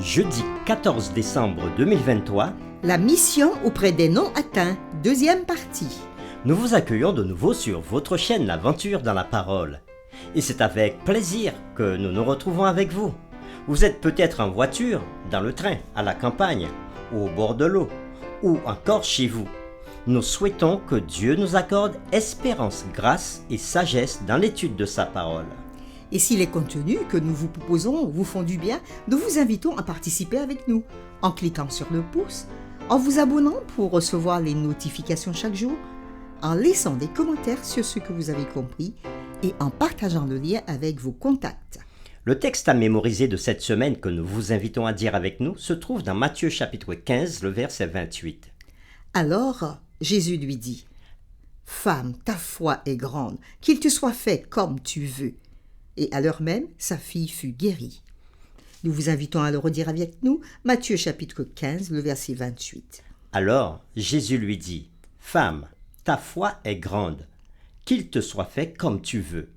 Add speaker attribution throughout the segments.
Speaker 1: Jeudi 14 décembre 2023,
Speaker 2: La mission auprès des non atteints, deuxième partie.
Speaker 1: nous vous accueillons de nouveau sur votre chaîne L'Aventure dans la Parole. Et c'est avec plaisir que nous nous retrouvons avec vous. Vous êtes peut-être en voiture, dans le train, à la campagne, ou au bord de l'eau, ou encore chez vous. Nous souhaitons que Dieu nous accorde espérance, grâce et sagesse dans l'étude de sa parole.
Speaker 2: Et si les contenus que nous vous proposons vous font du bien, nous vous invitons à participer avec nous en cliquant sur le pouce, en vous abonnant pour recevoir les notifications chaque jour, en laissant des commentaires sur ce que vous avez compris et en partageant le lien avec vos contacts.
Speaker 1: Le texte à mémoriser de cette semaine que nous vous invitons à dire avec nous se trouve dans Matthieu chapitre 15, le verset 28.
Speaker 2: Alors Jésus lui dit : « Femme, ta foi est grande, qu'il te soit fait comme tu veux. » Et à l'heure même, sa fille fut guérie. Nous vous invitons à le redire avec nous, Matthieu chapitre 15, le verset 28.
Speaker 1: Alors Jésus lui dit : « Femme, ta foi est grande, qu'il te soit fait comme tu veux. »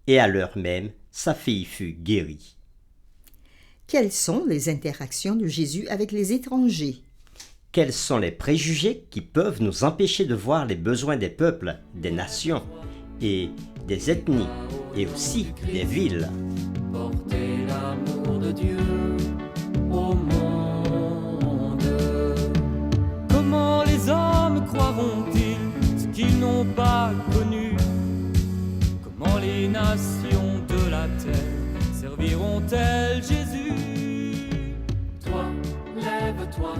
Speaker 1: Et à l'heure même, sa fille fut guérie.
Speaker 2: Quelles sont les interactions de Jésus avec les étrangers ?
Speaker 1: Quels sont les préjugés qui peuvent nous empêcher de voir les besoins des peuples, des nations et des ethnies et aussi des villes ?
Speaker 3: Porter l'amour de Dieu au monde. Comment les hommes croiront-ils ce qu'ils n'ont pas connu ? Comment les nations de la terre serviront-elles Jésus ? Toi, lève-toi.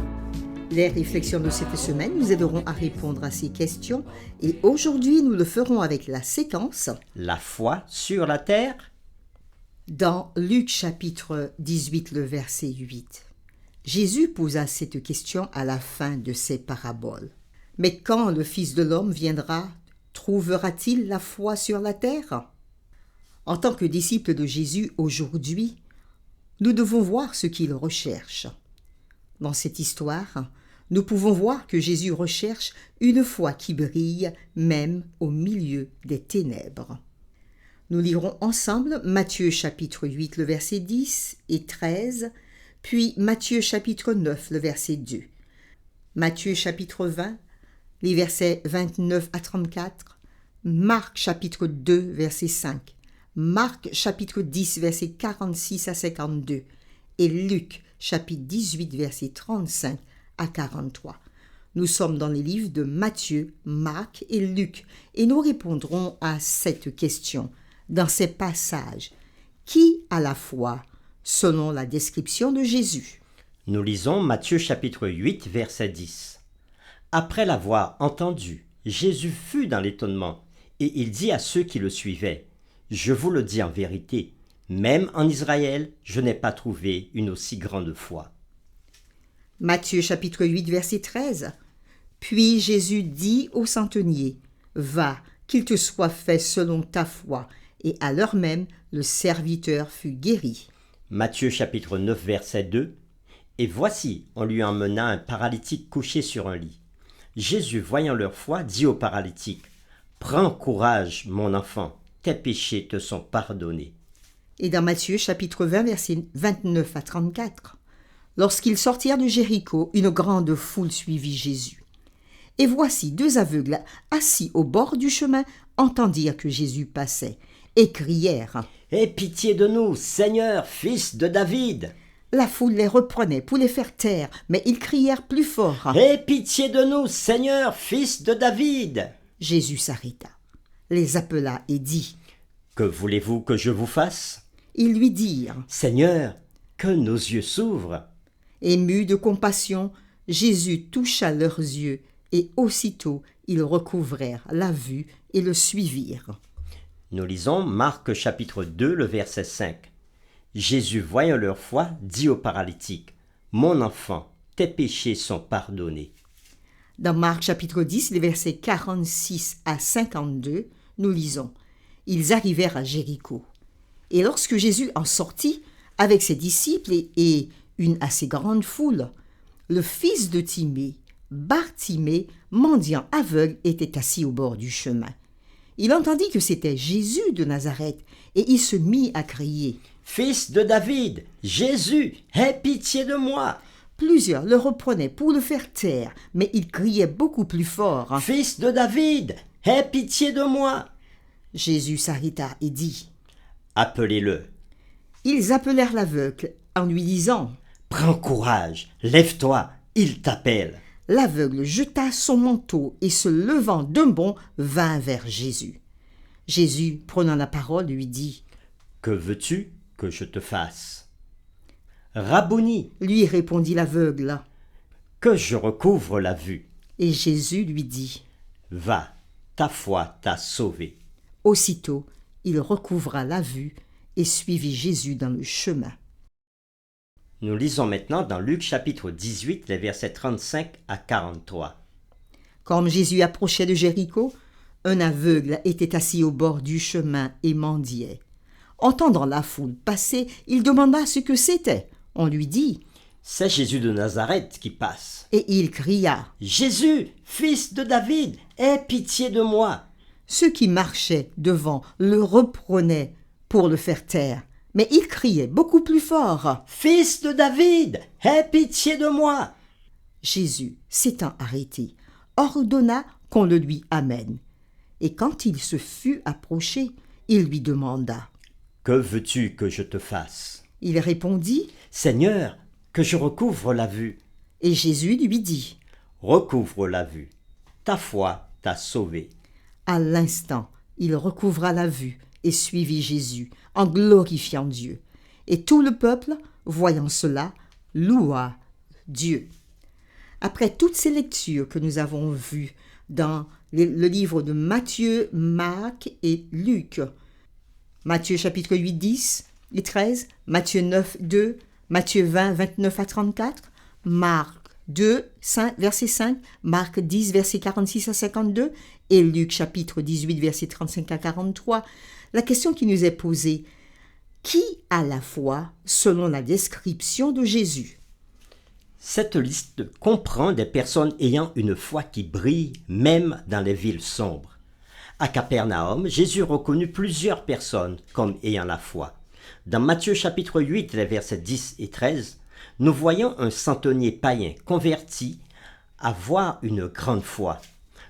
Speaker 2: Les réflexions de cette semaine nous aideront à répondre à ces questions et aujourd'hui nous le ferons avec la séquence
Speaker 1: La foi sur la terre ?
Speaker 2: dans Luc chapitre 18, le verset 8. Jésus posa cette question à la fin de ses paraboles. « Mais quand le Fils de l'homme viendra, trouvera-t-il la foi sur la terre ?» En tant que disciples de Jésus aujourd'hui, nous devons voir ce qu'il recherche. Dans cette histoire, nous pouvons voir que Jésus recherche une foi qui brille même au milieu des ténèbres. Nous lirons ensemble Matthieu chapitre 8, le verset 10 et 13, puis Matthieu chapitre 9, le verset 2. Matthieu chapitre 20, les versets 29 à 34, Marc chapitre 2, verset 5, Marc chapitre 10, verset 46 à 52, et Luc chapitre 18, verset 35 à 43. Nous sommes dans les livres de Matthieu, Marc et Luc, et nous répondrons à cette question dans ces passages. Qui a la foi selon la description de Jésus ?
Speaker 1: Nous lisons Matthieu chapitre 8, verset 10. Après l'avoir entendu, Jésus fut dans l'étonnement, et il dit à ceux qui le suivaient : « Je vous le dis en vérité, même en Israël, je n'ai pas trouvé une aussi grande foi. »
Speaker 2: Matthieu chapitre 8, verset 13. Puis Jésus dit au centenier : « Va, qu'il te soit fait selon ta foi. » Et à l'heure même, le serviteur fut guéri.
Speaker 1: Matthieu chapitre 9, verset 2. Et voici, on lui emmena un paralytique couché sur un lit. Jésus, voyant leur foi, dit au paralytique : « Prends courage, mon enfant, tes péchés te sont pardonnés. »
Speaker 2: Et dans Matthieu chapitre 20, versets 29 à 34. Lorsqu'ils sortirent de Jéricho, une grande foule suivit Jésus. Et voici deux aveugles assis au bord du chemin entendirent que Jésus passait et crièrent :
Speaker 1: « Aie pitié de nous, Seigneur, fils de David !»
Speaker 2: La foule les reprenait pour les faire taire, mais ils crièrent plus fort :
Speaker 1: « Aie pitié de nous, Seigneur, fils de David !»
Speaker 2: Jésus s'arrêta, les appela et dit :
Speaker 1: « Que voulez-vous que je vous fasse ? »
Speaker 2: Ils lui dirent :
Speaker 1: « Seigneur, que nos yeux s'ouvrent. »
Speaker 2: Ému de compassion, Jésus toucha leurs yeux, et aussitôt ils recouvrèrent la vue et le suivirent.
Speaker 1: Nous lisons Marc chapitre 2, le verset 5. Jésus, voyant leur foi, dit au paralytique : « Mon enfant, tes péchés sont pardonnés. »
Speaker 2: Dans Marc chapitre 10, les versets 46 à 52, nous lisons : Ils arrivèrent à Jéricho. Et lorsque Jésus en sortit, avec ses disciples et une assez grande foule, le fils de Timée, Bartimée, mendiant aveugle, était assis au bord du chemin. Il entendit que c'était Jésus de Nazareth, et il se mit à crier :
Speaker 1: Fils de David, Jésus, aie pitié de moi.
Speaker 2: Plusieurs le reprenaient pour le faire taire, mais il criait beaucoup plus fort.
Speaker 1: Fils de David, aie pitié de moi.
Speaker 2: Jésus s'arrêta et dit.
Speaker 1: Appelez-le.
Speaker 2: Ils appelèrent l'aveugle en lui disant.
Speaker 1: Prends courage, lève-toi, il t'appelle.
Speaker 2: L'aveugle jeta son manteau et se levant d'un bond vint vers Jésus. Jésus, prenant la parole, lui dit.
Speaker 1: Que veux-tu que je te fasse? Rabouni,
Speaker 2: Lui répondit l'aveugle.
Speaker 1: que je recouvre la vue.
Speaker 2: Et Jésus lui dit.
Speaker 1: Va, ta foi t'a sauvé.
Speaker 2: Aussitôt, il recouvra la vue et suivit Jésus dans le chemin.
Speaker 1: Nous lisons maintenant dans Luc chapitre 18, les versets 35 à 43.
Speaker 2: Comme Jésus approchait de Jéricho, un aveugle était assis au bord du chemin et mendiait. Entendant la foule passer, il demanda ce que c'était. On lui dit.
Speaker 1: C'est Jésus de Nazareth qui passe.
Speaker 2: Et il cria.
Speaker 1: Jésus, fils de David, aie pitié de moi.
Speaker 2: Ceux qui marchaient devant le reprenaient pour le faire taire, mais il criait beaucoup plus fort.
Speaker 1: Fils de David, aie pitié de moi.
Speaker 2: Jésus, s'étant arrêté, ordonna qu'on le lui amène. Et quand il se fut approché, il lui demanda.
Speaker 1: Que veux-tu que je te fasse?
Speaker 2: Il répondit.
Speaker 1: Seigneur, que je recouvre la vue.
Speaker 2: Et Jésus lui dit.
Speaker 1: Recouvre la vue. Ta foi t'a sauvé.
Speaker 2: À l'instant, il recouvra la vue et suivit Jésus, en glorifiant Dieu. Et tout le peuple, voyant cela, loua Dieu. Après toutes ces lectures que nous avons vues dans le livre de Matthieu, Marc et Luc, Matthieu chapitre 8, 10 et 13, Matthieu 9, 2, Matthieu 20, 29 à 34, Marc 2, 5, verset 5, Marc 10, verset 46 à 52 et Luc chapitre 18, verset 35 à 43, la question qui nous est posée, qui a la foi selon la description de Jésus?
Speaker 1: Cette liste comprend des personnes ayant une foi qui brille même dans les villes sombres. À Capernaum, Jésus reconnut plusieurs personnes comme ayant la foi. Dans Matthieu chapitre 8, les versets 10 et 13, nous voyons un centenier païen converti avoir une grande foi.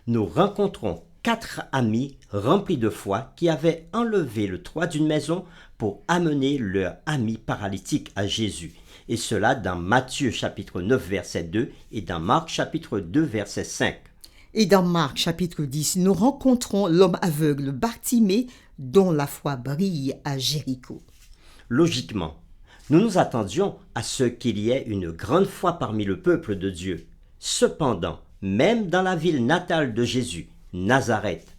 Speaker 1: Nous rencontrons 4 amis remplis de foi qui avaient enlevé le toit d'une maison pour amener leur ami paralytique à Jésus. Et cela dans Matthieu chapitre 9 verset 2 et dans Marc chapitre 2 verset 5.
Speaker 2: Et dans Marc chapitre 10, nous rencontrons l'homme aveugle Bartimée dont la foi brille à Jéricho.
Speaker 1: Logiquement, nous nous attendions à ce qu'il y ait une grande foi parmi le peuple de Dieu. Cependant, même dans la ville natale de Jésus, Nazareth,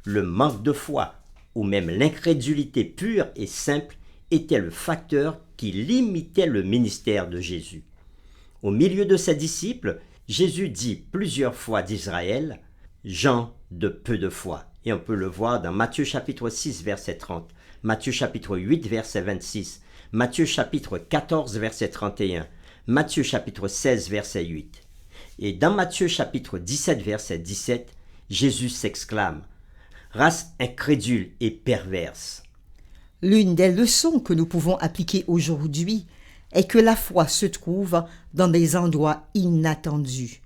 Speaker 1: le manque de foi ou même l'incrédulité pure et simple était le facteur qui limitait le ministère de Jésus. Au milieu de ses disciples, Jésus dit plusieurs fois d'Israël « gens de peu de foi ». Et on peut le voir dans Matthieu chapitre 6 verset 30, Matthieu chapitre 8 verset 26, Matthieu chapitre 14 verset 31, Matthieu chapitre 16 verset 8. Et dans Matthieu chapitre 17 verset 17, Jésus s'exclame « race incrédule et perverse ».
Speaker 2: L'une des leçons que nous pouvons appliquer aujourd'hui est que la foi se trouve dans des endroits inattendus.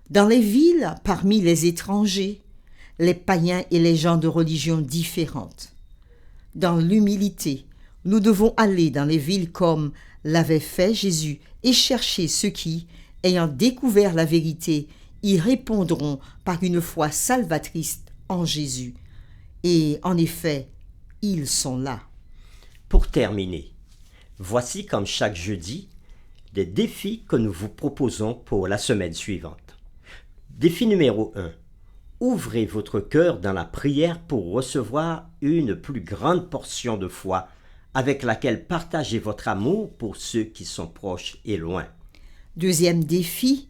Speaker 2: Dans les villes, parmi les étrangers, les païens et les gens de religions différentes. Dans l'humilité, nous devons aller dans les villes comme l'avait fait Jésus et chercher ceux qui, ayant découvert la vérité, y répondront par une foi salvatrice en Jésus. Et en effet, ils sont là.
Speaker 1: Pour terminer, voici comme chaque jeudi des défis que nous vous proposons pour la semaine suivante. Défi numéro 1. Ouvrez votre cœur dans la prière pour recevoir une plus grande portion de foi avec laquelle partagez votre amour pour ceux qui sont proches et loin.
Speaker 2: Deuxième défi,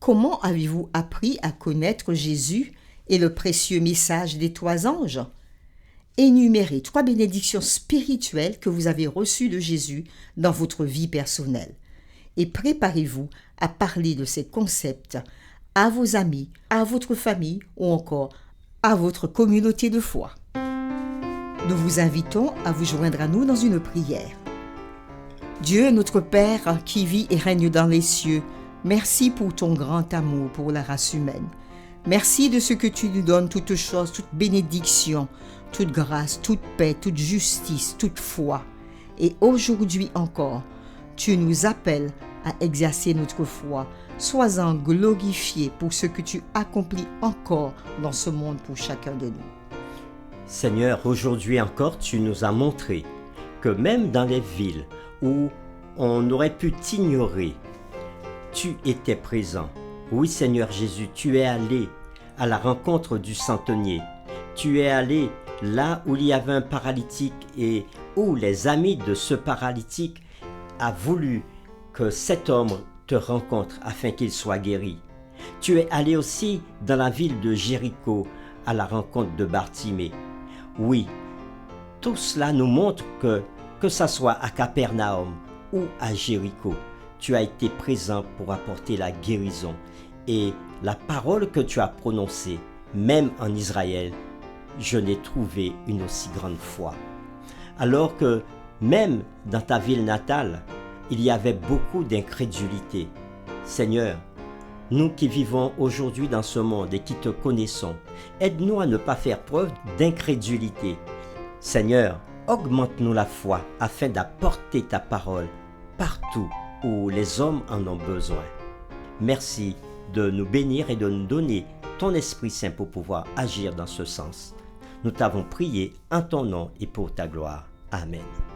Speaker 2: comment avez-vous appris à connaître Jésus et le précieux message des 3 anges? Énumérez 3 bénédictions spirituelles que vous avez reçues de Jésus dans votre vie personnelle et préparez-vous à parler de ces concepts à vos amis, à votre famille ou encore à votre communauté de foi. Nous vous invitons à vous joindre à nous dans une prière. Dieu, notre Père, qui vit et règne dans les cieux, merci pour ton grand amour pour la race humaine. Merci de ce que tu nous donnes toutes choses, toute bénédiction, toute grâce, toute paix, toute justice, toute foi. Et aujourd'hui encore, tu nous appelles à exercer notre foi. Sois-en glorifié pour ce que tu accomplis encore dans ce monde pour chacun de nous.
Speaker 1: Seigneur, aujourd'hui encore, tu nous as montré que même dans les villes où on aurait pu t'ignorer, tu étais présent. Oui, Seigneur Jésus, tu es allé à la rencontre du centenier. Tu es allé là où il y avait un paralytique et où les amis de ce paralytique a voulu que cet homme te rencontre afin qu'il soit guéri. Tu es allé aussi dans la ville de Jéricho à la rencontre de Bartimée. Oui, tout cela nous montre que ça soit à Capernaum ou à Jéricho, tu as été présent pour apporter la guérison. Et la parole que tu as prononcée, même en Israël, je n'ai trouvé une aussi grande foi. Alors que même dans ta ville natale, il y avait beaucoup d'incrédulité. Seigneur, nous qui vivons aujourd'hui dans ce monde et qui te connaissons, aide-nous à ne pas faire preuve d'incrédulité. Seigneur, augmente-nous la foi afin d'apporter ta parole partout où les hommes en ont besoin. Merci de nous bénir et de nous donner ton Esprit Saint pour pouvoir agir dans ce sens. Nous t'avons prié en ton nom et pour ta gloire. Amen.